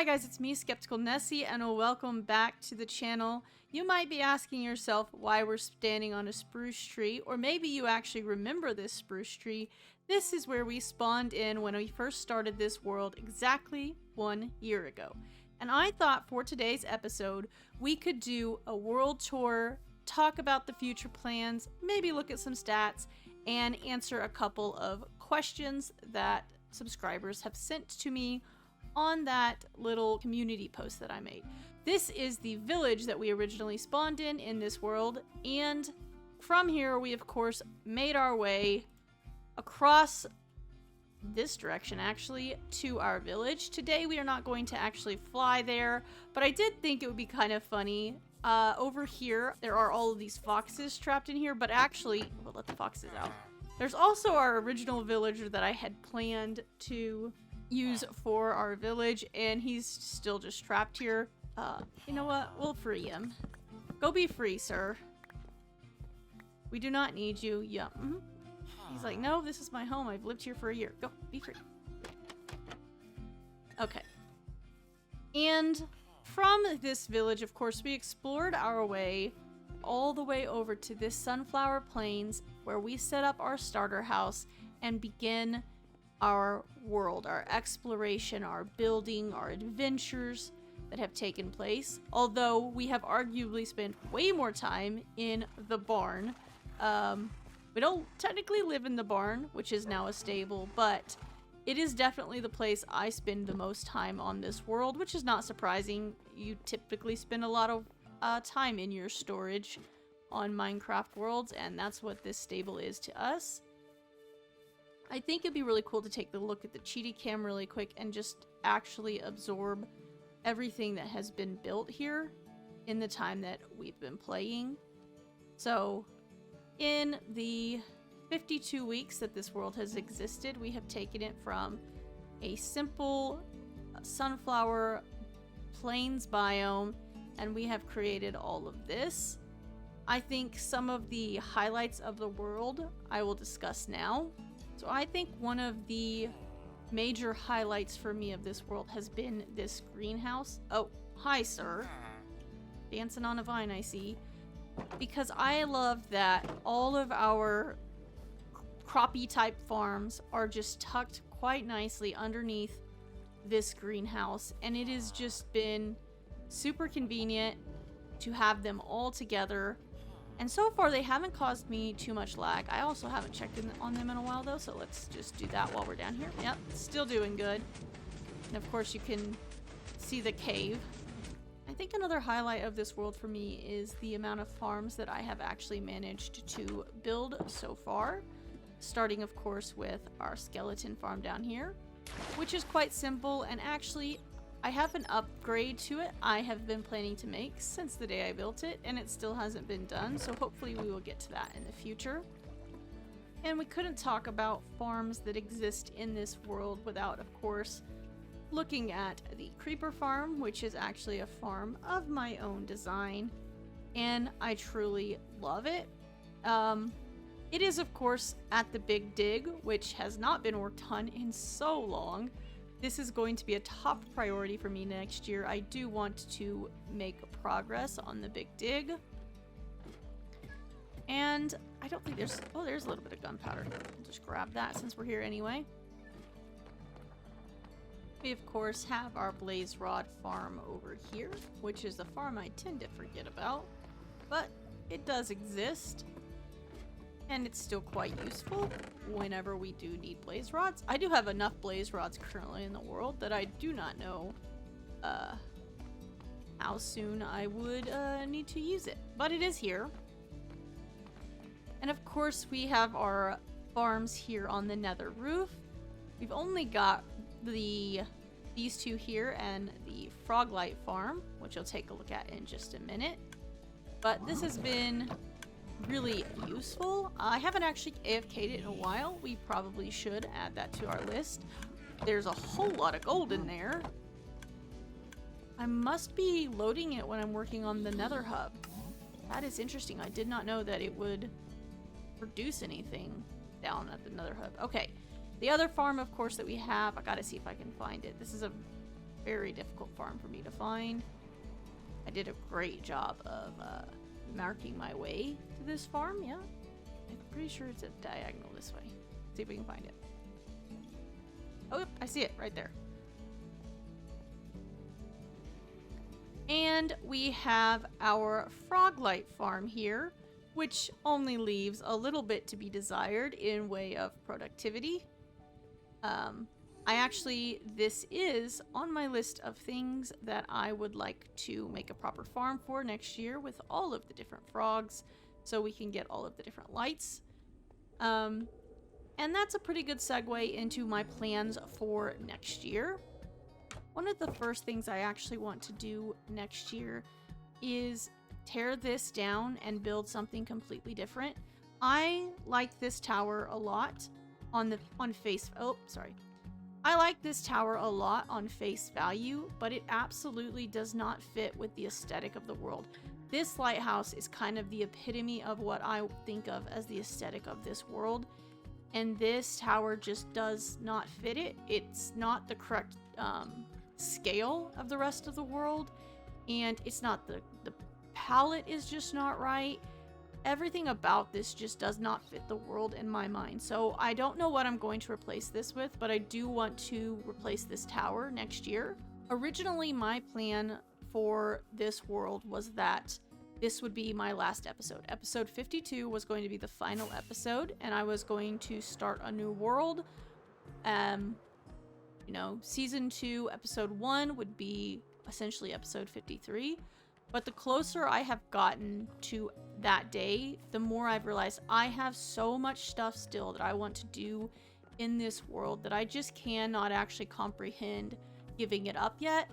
Hi guys, it's me, Skeptical Nessie, and welcome back to the channel. You might be asking yourself why we're standing on a spruce tree, or maybe you actually remember this spruce tree. This is where we spawned in when we first started this world exactly 1 year ago. And I thought for today's episode, we could do a world tour, talk about the future plans, maybe look at some stats, and answer a couple of questions that subscribers have sent to me on that little community post that I made. This is the village that we originally spawned in this world, and from here we of course made our way across this direction actually to our village. Today we are not going to actually fly there, but I did think it would be kind of funny. Over here there are all of these foxes trapped in here, but actually we'll let the foxes out. There's also our original villager that I had planned to use for our village, and he's still just trapped here. You know what? We'll free him. Go be free, sir. We do not need you. Yeah. He's like, no, this is my home. I've lived here for a year. Go, be free. Okay. And from this village, of course, we explored our way all the way over to this Sunflower Plains, where we set up our starter house and begin our world, our exploration, our building, our adventures that have taken place. Although we have arguably spent way more time in the barn. We don't technically live in the barn, which is now a stable, but it is definitely the place I spend the most time on this world, which is not surprising. You typically spend a lot of time in your storage on Minecraft worlds, and that's what this stable is to us. I think it'd be really cool to take a look at the cheaty cam really quick and just actually absorb everything that has been built here in the time that we've been playing. So, in the 52 weeks that this world has existed, we have taken it from a simple sunflower plains biome, and we have created all of this. I think some of the highlights of the world I will discuss now. So I think one of the major highlights for me of this world has been this greenhouse. Oh, hi, sir. Dancing on a vine, I see. Because I love that all of our croppy type farms are just tucked quite nicely underneath this greenhouse. And it has just been super convenient to have them all together. And so far, they haven't caused me too much lag. I also haven't checked on them in a while, though, so let's just do that while we're down here. Yep, still doing good. And of course, you can see the cave. I think another highlight of this world for me is the amount of farms that I have actually managed to build so far. Starting, of course, with our skeleton farm down here, which is quite simple, and actually I have an upgrade to it I have been planning to make since the day I built it, and it still hasn't been done, so hopefully we will get to that in the future. And we couldn't talk about farms that exist in this world without, of course, looking at the creeper farm, which is actually a farm of my own design, and I truly love it. It is, of course, at the Big Dig, which has not been worked on in so long. This is going to be a top priority for me next year. I do want to make progress on the Big Dig. And I don't think there's... Oh, there's a little bit of gunpowder. I'll just grab that since we're here anyway. We, of course, have our Blaze Rod farm over here, which is a farm I tend to forget about. But it does exist. And it's still quite useful whenever we do need blaze rods. I do have enough blaze rods currently in the world that I do not know how soon I would need to use it. But it is here. And of course we have our farms here on the nether roof. We've only got these two here and the Froglight farm, which I'll take a look at in just a minute. But this has been really useful. I haven't actually AFK'd it in a while. We probably should add that to our list. There's a whole lot of gold in there. I must be loading it when I'm working on the nether hub. That is interesting. I did not know that it would produce anything down at the nether hub. Okay, The other farm, of course, that we have, I gotta see if I can find it. This is a very difficult farm for me to find. I did a great job of marking my way to this farm, yeah. I'm pretty sure it's a diagonal this way. Let's see if we can find it. Oh, yep, I see it right there. And we have our Froglight farm here, which only leaves a little bit to be desired in way of productivity. This is on my list of things that I would like to make a proper farm for next year with all of the different frogs, so we can get all of the different lights. And that's a pretty good segue into my plans for next year. One of the first things I actually want to do next year is tear this down and build something completely different. I like this tower a lot I like this tower a lot on face value, but it absolutely does not fit with the aesthetic of the world. This lighthouse is kind of the epitome of what I think of as the aesthetic of this world, and this tower just does not fit it. It's not the correct scale of the rest of the world, and it's not the palette is just not right. Everything about this just does not fit the world in my mind. So I don't know what I'm going to replace this with, but I do want to replace this tower next year. Originally, my plan for this world was that this would be my last episode. Episode 52 was going to be the final episode, and I was going to start a new world. Season 2, episode 1 would be essentially episode 53. But the closer I have gotten to that day, the more I've realized I have so much stuff still that I want to do in this world that I just cannot actually comprehend giving it up yet.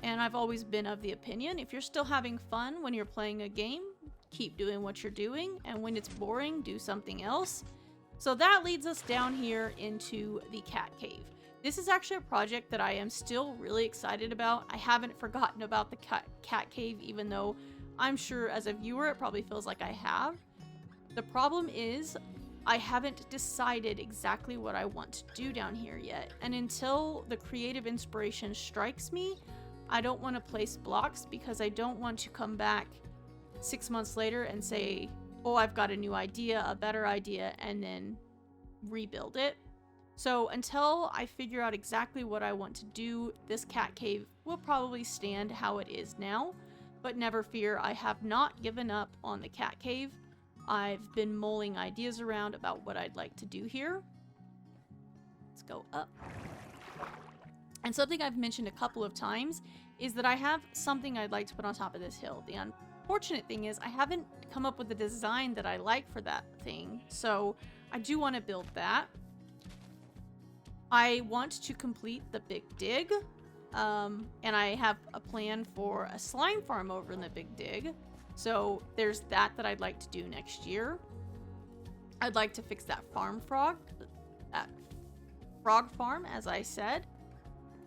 And I've always been of the opinion, if you're still having fun when you're playing a game, keep doing what you're doing. And when it's boring, do something else. So that leads us down here into the cat cave. This is actually a project that I am still really excited about. I haven't forgotten about the cat cave, even though I'm sure as a viewer it probably feels like I have. The problem is I haven't decided exactly what I want to do down here yet. And until the creative inspiration strikes me, I don't want to place blocks because I don't want to come back 6 months later and say, oh, I've got a new idea, a better idea, and then rebuild it. So until I figure out exactly what I want to do, this cat cave will probably stand how it is now. But never fear, I have not given up on the cat cave. I've been mulling ideas around about what I'd like to do here. Let's go up. And something I've mentioned a couple of times is that I have something I'd like to put on top of this hill. The unfortunate thing is I haven't come up with a design that I like for that thing. So I do want to build that. I want to complete the Big Dig, and I have a plan for a slime farm over in the Big Dig. So there's that I'd like to do next year. I'd like to fix that frog farm, as I said.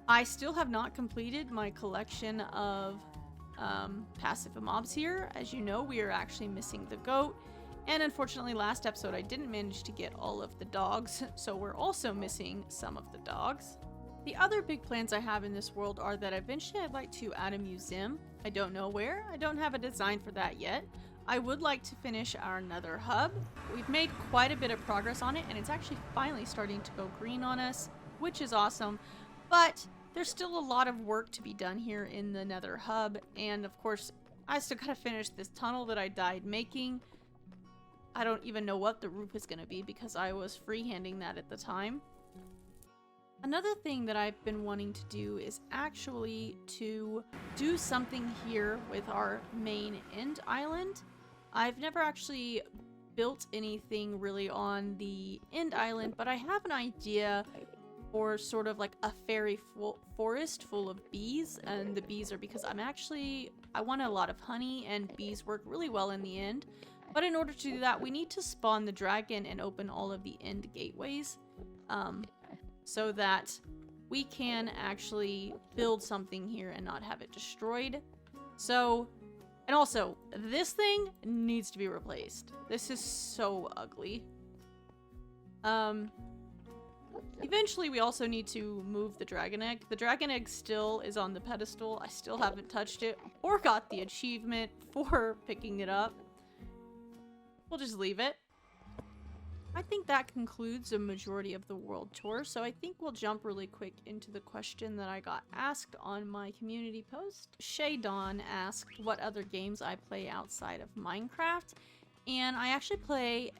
I still have not completed my collection of passive mobs here. As you know, we are actually missing the goat. And unfortunately, last episode, I didn't manage to get all of the dogs, so we're also missing some of the dogs. The other big plans I have in this world are that eventually I'd like to add a museum. I don't know where. I don't have a design for that yet. I would like to finish our nether hub. We've made quite a bit of progress on it, and it's actually finally starting to go green on us, which is awesome. But there's still a lot of work to be done here in the nether hub, and of course, I still gotta finish this tunnel that I died making. I don't even know what the roof is going to be because I was freehanding that at the time. Another thing that I've been wanting to do is actually to do something here with our main end island. I've never actually built anything really on the end island, but I have an idea for sort of like a fairy forest full of bees, and the bees are because I want a lot of honey, and bees work really well in the end. But in order to do that, we need to spawn the dragon and open all of the end gateways so that we can actually build something here and not have it destroyed. So, and also, this thing needs to be replaced. This is so ugly. Eventually, we also need to move the dragon egg. The dragon egg still is on the pedestal. I still haven't touched it or got the achievement for picking it up. We'll just leave it. I think that concludes a majority of the world tour, so I think we'll jump really quick into the question that I got asked on my community post. Shay Dawn asked what other games I play outside of Minecraft, and I actually play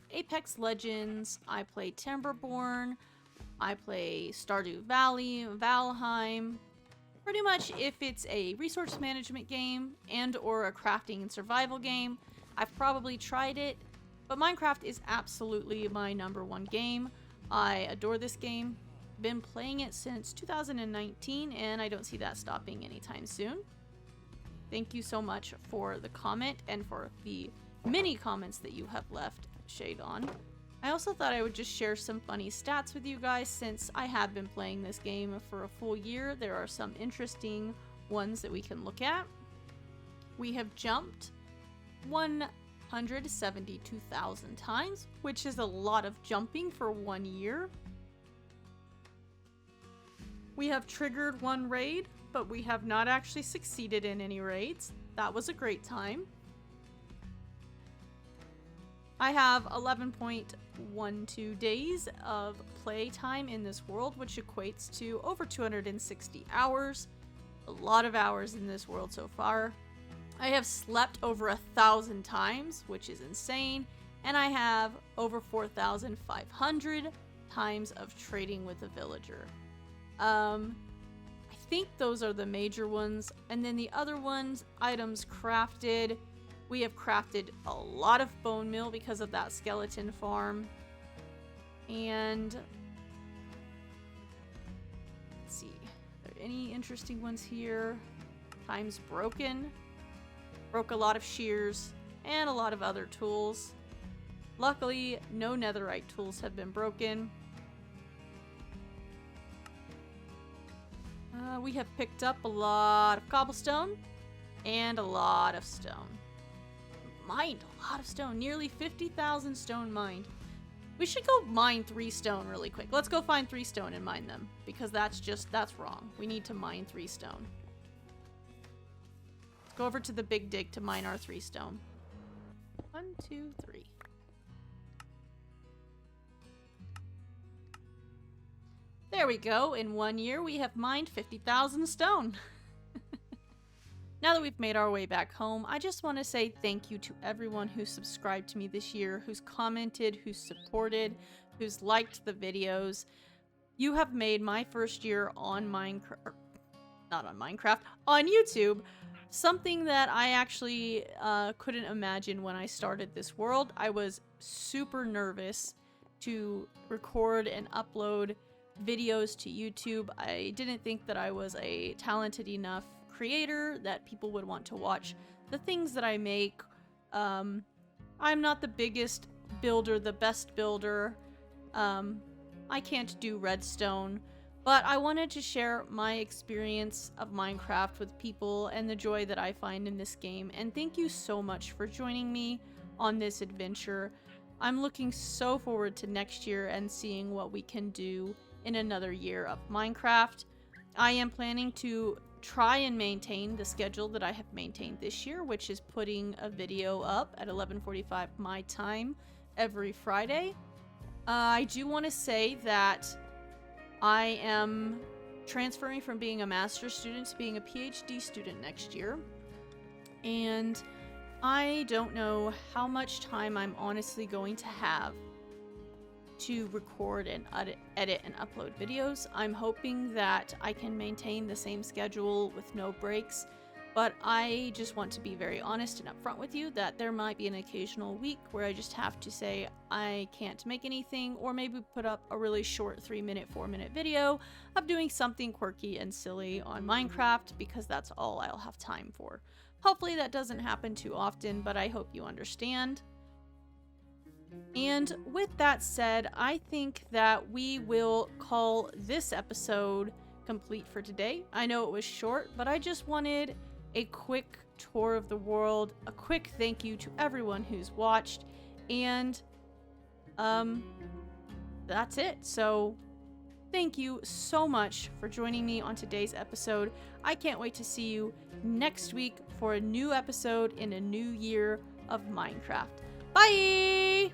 Apex Legends, I play Timberborn, I play Stardew Valley, Valheim. Pretty much if it's a resource management game and or a crafting and survival game, I've probably tried it. But Minecraft is absolutely my #1 game. I adore this game. Been playing it since 2019, and I don't see that stopping anytime soon. Thank you so much for the comment and for the many comments that you have left, Shade On. I also thought I would just share some funny stats with you guys since I have been playing this game for a full year. There are some interesting ones that we can look at. We have jumped 172,000 times, which is a lot of jumping for 1 year. We have triggered 1 raid, but we have not actually succeeded in any raids. That was a great time. I have 11.12 days of playtime in this world, which equates to over 260 hours. A lot of hours in this world so far. I have slept over 1,000 times, which is insane, and I have over 4,500 times of trading with a villager. I think those are the major ones, and then the other ones, items crafted. We have crafted a lot of bone meal because of that skeleton farm, and let's see, are there any interesting ones here? Times broken. Broke a lot of shears and a lot of other tools. Luckily, no netherite tools have been broken. We have picked up a lot of cobblestone and a lot of stone. Mined a lot of stone, nearly 50,000 stone mined. We should go mine 3 stone really quick. Let's go find 3 stone and mine them, because that's wrong. We need to mine 3 stone. Go over to the big dig to mine our 3 stone. 1, 2, 3. There we go. In 1 year, we have mined 50,000 stone. Now that we've made our way back home, I just want to say thank you to everyone who subscribed to me this year, who's commented, who's supported, who's liked the videos. You have made my first year on Minecraft, not on Minecraft, on YouTube, something that I actually couldn't imagine when I started this world. I was super nervous to record and upload videos to YouTube. I didn't think that I was a talented enough creator that people would want to watch the things that I make. I'm not the biggest builder, the best builder. I can't do redstone. But I wanted to share my experience of Minecraft with people and the joy that I find in this game. And thank you so much for joining me on this adventure. I'm looking so forward to next year and seeing what we can do in another year of Minecraft. I am planning to try and maintain the schedule that I have maintained this year, which is putting a video up at 11:45 my time every Friday. I do want to say that I am transferring from being a master's student to being a PhD student next year. And I don't know how much time I'm honestly going to have to record and edit and upload videos. I'm hoping that I can maintain the same schedule with no breaks, but I just want to be very honest and upfront with you that there might be an occasional week where I just have to say I can't make anything, or maybe put up a really short 3-minute, 4-minute video of doing something quirky and silly on Minecraft, because that's all I'll have time for. Hopefully that doesn't happen too often, but I hope you understand. And with that said, I think that we will call this episode complete for today. I know it was short, but I just wanted a quick tour of the world, a quick thank you to everyone who's watched, and that's it. So thank you so much for joining me on today's episode. I can't wait to see you next week for a new episode in a new year of Minecraft. Bye!